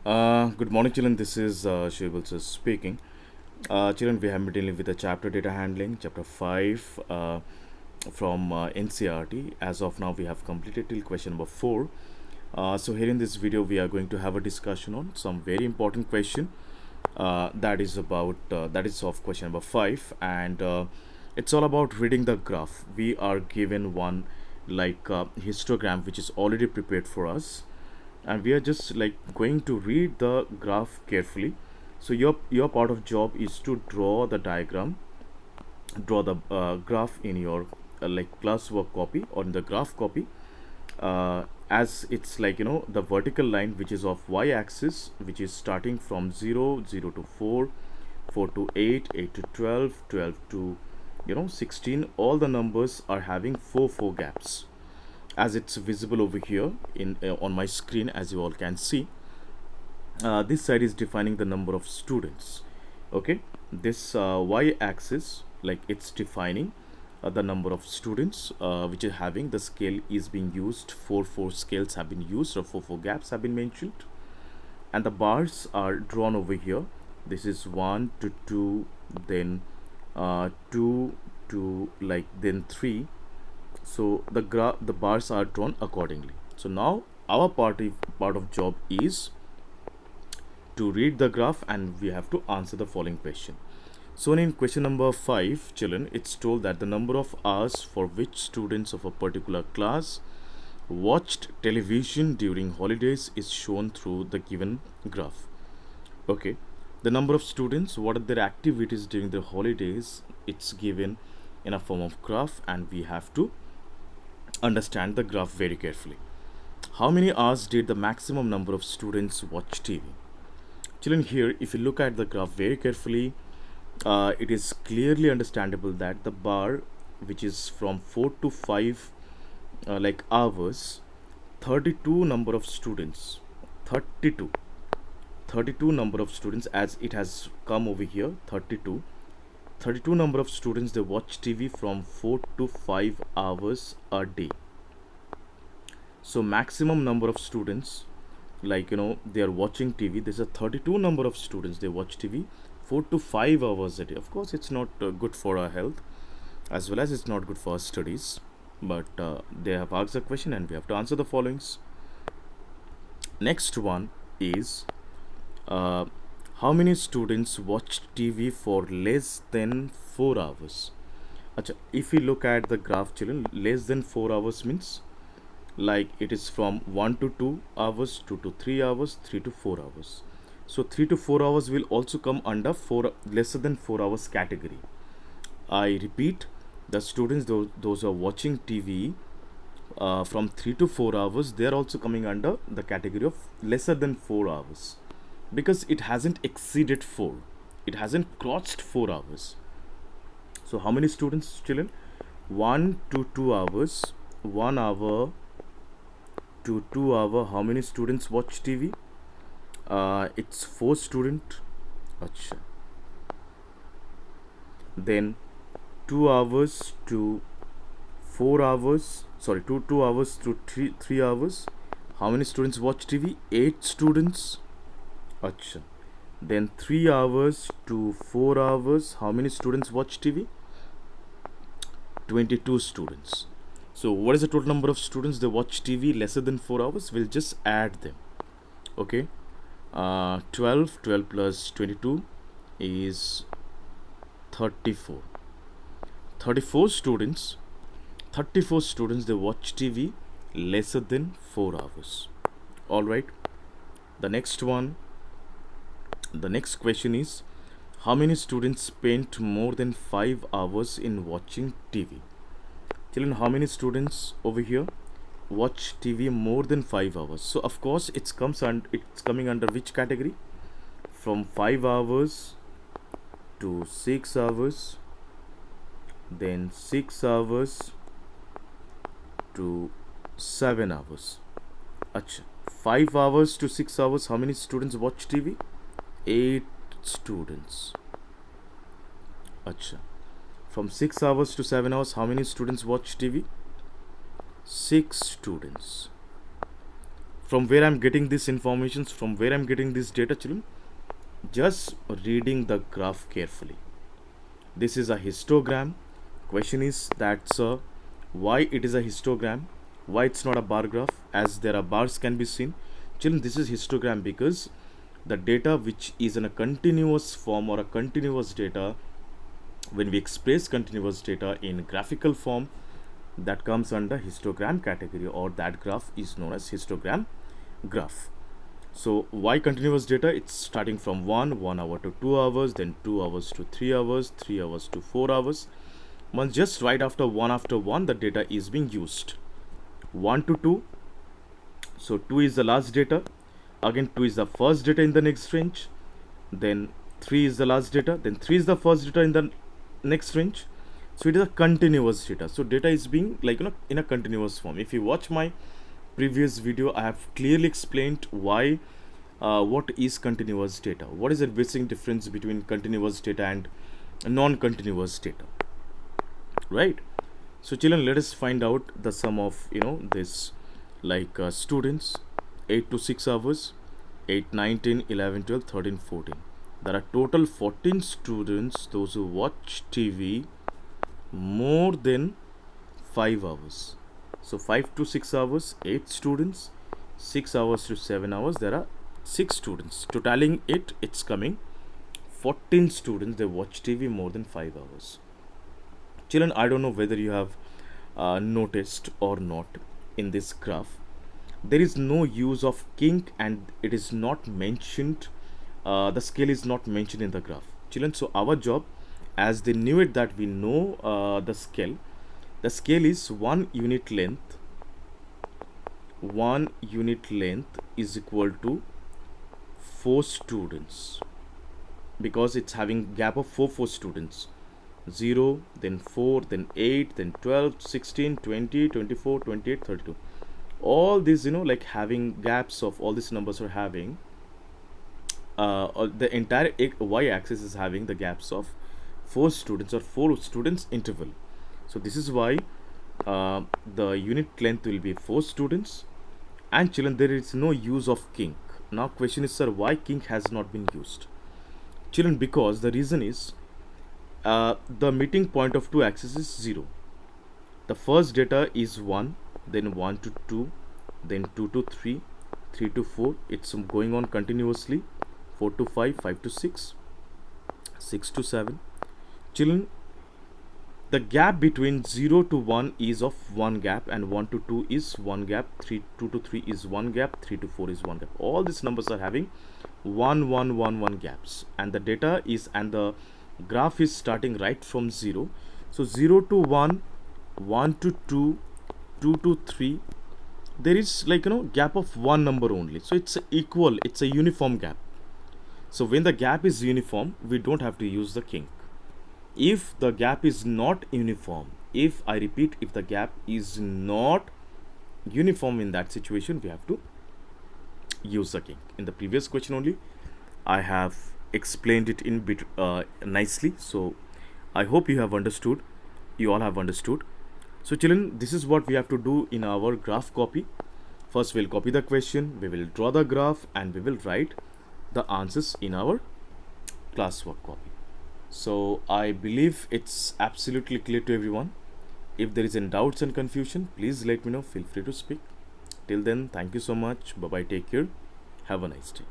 Good morning, children. This is Shivul sir speaking. Children, we have been dealing with the chapter data handling, chapter 5 from NCRT. As of now, we have completed till question number 4. So, here in this video, we are going to have a discussion on some very important question that is of question number 5, and it's all about reading the graph. We are given one like histogram which is already prepared for us, and we are just like going to read the graph carefully. So your part of job is to draw the diagram, draw the graph in your like classwork copy or in the graph copy, as it's like the vertical line which is of y-axis, which is starting from 0 to 4, 4 to 8, 8 to 12, 12 to 16. All the numbers are having 4 gaps, as it's visible over here in on my screen. As you all can see, this side is defining the number of students. Okay, this y-axis, like it's defining the number of students which are having the scale is being used. Four scales have been used, or four gaps have been mentioned, and the bars are drawn over here. This is 1 to 2, then 2 to like then 3. So the bars are drawn accordingly. So now our part of job is to read the graph, and we have to answer the following question. So in question number 5, children, it's told that the number of hours for which students of a particular class watched television during holidays is shown through the given graph. Okay, the number of students, what are their activities during the holidays, it's given in a form of graph, and we have to understand the graph very carefully. How many hours did the maximum number of students watch TV? Children, here if you look at the graph very carefully, it is clearly understandable that the bar which is from 4 to 5 like hours, 32 number of students, 32 number of students, as it has come over here, 32 number of students, they watch TV from 4 to 5 hours a day. So maximum number of students, like they are watching TV, there's a 32 number of students, they watch TV 4 to 5 hours a day. Of course, it's not good for our health, as well as it's not good for our studies, but they have asked a question and we have to answer the followings. Next one is how many students watch TV for less than 4 hours? Achha, if we look at the graph, children, less than 4 hours means like it is from 1 to 2 hours, 2 to 3 hours, 3 to 4 hours. So 3 to 4 hours will also come under lesser than 4 hours category. I repeat, the students, those who are watching TV from 3 to 4 hours, they are also coming under the category of lesser than 4 hours, because it hasn't exceeded 4, it hasn't crossed 4 hours. So how many students, children? 1 to 2 hours, 1 hour to 2 hour, how many students watch TV? It's 4 student. Achha. Then 2 hours to 4 hours, sorry, 2 hours to 3 hours, how many students watch TV? 8 students. Achha. Then 3 hours to 4 hours, how many students watch TV? 22 students. So what is the total number of students they watch TV lesser than 4 hours? We'll just add them. Okay, 12 plus 22 is 34. 34 students they watch TV lesser than 4 hours. All right, the next question is, how many students spent more than 5 hours in watching TV? Children, how many students over here watch TV more than 5 hours? So of course it's coming under which category? From 5 hours to 6 hours, then 6 hours to 7 hours. Achha, 5 hours to 6 hours, how many students watch TV? 8 students. Achha, from 6 hours to 7 hours, how many students watch TV? 6 students. from where I'm getting this information, from where I'm getting this data, children? Just reading the graph carefully. This is a histogram. Question is that's why it is a histogram, why it's not a bar graph, as there are bars can be seen. Children, this is histogram because the data which is in a continuous form or a continuous data, when we express continuous data in graphical form, that comes under histogram category, or that graph is known as histogram graph. So why continuous data? It's starting from 1 hour to 2 hours, then 2 hours to 3 hours, 3 hours to 4 hours. Once just right after one, the data is being used. 1 to 2, so 2 is the last data, again 2 is the first data in the next range, then 3 is the last data, then 3 is the first data in the next range. So it is a continuous data. So data is being like, in a continuous form. If you watch my previous video, I have clearly explained why what is continuous data, what is the basic difference between continuous data and non-continuous data, right? So children, let us find out the sum of this, like students, 8 to 6 hours, 8, 9, 10, 11, 12, 13, 14. There are total 14 students, those who watch TV more than 5 hours. So 5 to 6 hours, 8 students, 6 hours to 7 hours, there are 6 students. Totaling it's coming 14 students, they watch TV more than 5 hours. Children, I don't know whether you have noticed or not, in this graph there is no use of kink, and it is not mentioned, the scale is not mentioned in the graph, children. So our job, as they knew it, that we know the scale is 1 unit length. 1 unit length is equal to 4 students, because it's having gap of 4 students. 0, then 4, then 8, then 12, 16, 20, 24, 28, 32. All these, like having gaps of all these numbers are having, the entire y-axis is having the gaps of 4 students or 4 students interval. So this is why the unit length will be 4 students. And children, there is no use of kink. Now question is, sir, why kink has not been used? Children, because the reason is, the meeting point of two axes is 0. The first data is 1, then 1 to 2, then 2 to 3, 3 to 4. It's going on continuously. 4 to 5, 5 to 6, 6 to 7. Children, the gap between 0 to 1 is of 1 gap, and 1 to 2 is 1 gap, 2 to 3 is 1 gap, 3 to 4 is 1 gap. All these numbers are having 1, 1, 1, 1 gaps, and the data is, and the graph is starting right from 0. So 0 to 1, 1 to 2, 2 to 3, there is gap of 1 number only. So it's equal, it's a uniform gap. So when the gap is uniform, we don't have to use the kink. If the gap is not uniform, if I repeat, if the gap is not uniform, in that situation we have to use the kink. In the previous question only, I have explained it in bit nicely. So I hope you have understood, you all have understood. So children, this is what we have to do in our graph copy. First we'll copy the question, we will draw the graph, and we will write the answers in our classwork copy. So I believe it's absolutely clear to everyone. If there is any doubts and confusion, please let me know, feel free to speak. Till then, thank you so much, bye bye, take care, have a nice day.